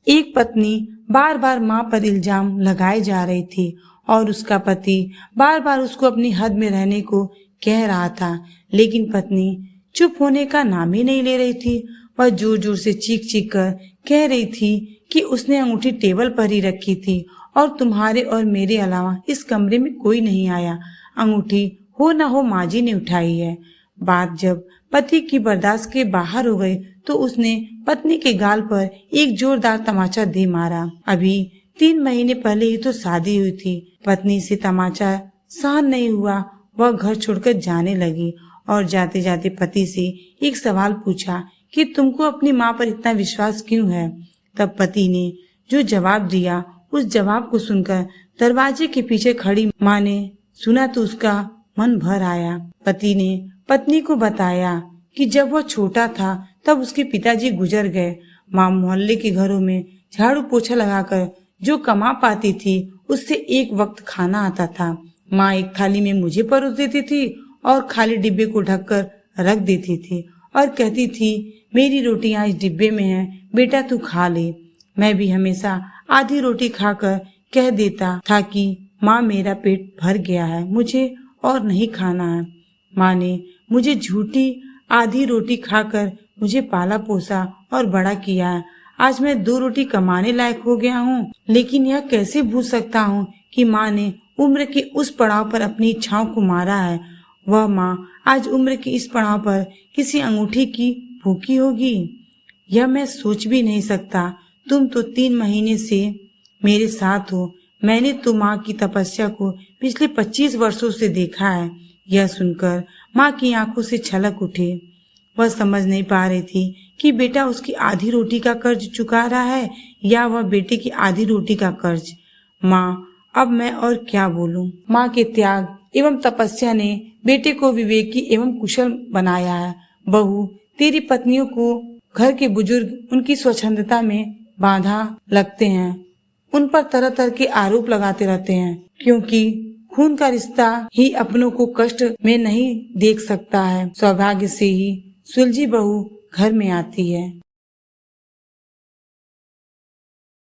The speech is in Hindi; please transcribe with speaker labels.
Speaker 1: एक पत्नी बार बार माँ पर इल्जाम लगाए जा रही थी और उसका पति बार बार उसको अपनी हद में रहने को कह रहा था, लेकिन पत्नी चुप होने का नाम ही नहीं ले रही थी। वह जोर जोर से चीख चीख कर कह रही थी कि उसने अंगूठी टेबल पर ही रखी थी और तुम्हारे और मेरे अलावा इस कमरे में कोई नहीं आया। अंगूठी हो न हो माँ जी ने उठाई है। बात जब पति की बर्दाश्त के बाहर हो गई तो उसने पत्नी के गाल पर एक जोरदार तमाचा दे मारा। अभी 3 महीने पहले ही तो शादी हुई थी। पत्नी से तमाचा सहन नहीं हुआ, वह घर छोड़कर जाने लगी और जाते जाते पति से एक सवाल पूछा कि तुमको अपनी माँ पर इतना विश्वास क्यों है। तब पति ने जो जवाब दिया, उस जवाब को सुनकर दरवाजे के पीछे खड़ी माँ ने सुना तो उसका मन भर आया। पति ने पत्नी को बताया कि जब वह छोटा था तब उसके पिताजी गुजर गए। माँ मोहल्ले के घरों में झाड़ू पोछा लगाकर जो कमा पाती थी उससे एक वक्त खाना आता था। माँ एक थाली में मुझे परोस देती थी और खाली डिब्बे को ढककर रख देती थी और कहती थी मेरी रोटियां इस डिब्बे में है, बेटा तू खा ले। मैं भी हमेशा आधी रोटी खाकर कह देता था कि माँ मेरा पेट भर गया है, मुझे और नहीं खाना है। माँ ने मुझे झूठी आधी रोटी खाकर मुझे पाला पोसा और बड़ा किया है। आज मैं 2 रोटी कमाने लायक हो गया हूँ, लेकिन यह कैसे भूल सकता हूँ कि माँ ने उम्र के उस पड़ाव पर अपनी इच्छाओं को मारा है। वह माँ आज उम्र के इस पड़ाव पर किसी अंगूठी की भूखी होगी, यह मैं सोच भी नहीं सकता। तुम तो 3 महीने से मेरे साथ हो। मैंने तो माँ की तपस्या को पिछले 25 वर्षों से देखा है। यह सुनकर माँ की आंखों से छलक उठे। वह समझ नहीं पा रही थी कि बेटा उसकी आधी रोटी का कर्ज चुका रहा है या वह बेटे की आधी रोटी का कर्ज। माँ, अब मैं और क्या बोलूं। माँ के त्याग एवं तपस्या ने बेटे को विवेकी एवं कुशल बनाया है। बहू, तेरी पत्नियों को घर के बुजुर्ग उनकी स्वच्छंदता में बाधा लगते हैं, उन पर तरह तरह के आरोप लगाते रहते हैं, क्योंकि खून का रिश्ता ही अपनों को कष्ट में नहीं देख सकता है। सौभाग्य से ही सुलझी बहू घर में आती है।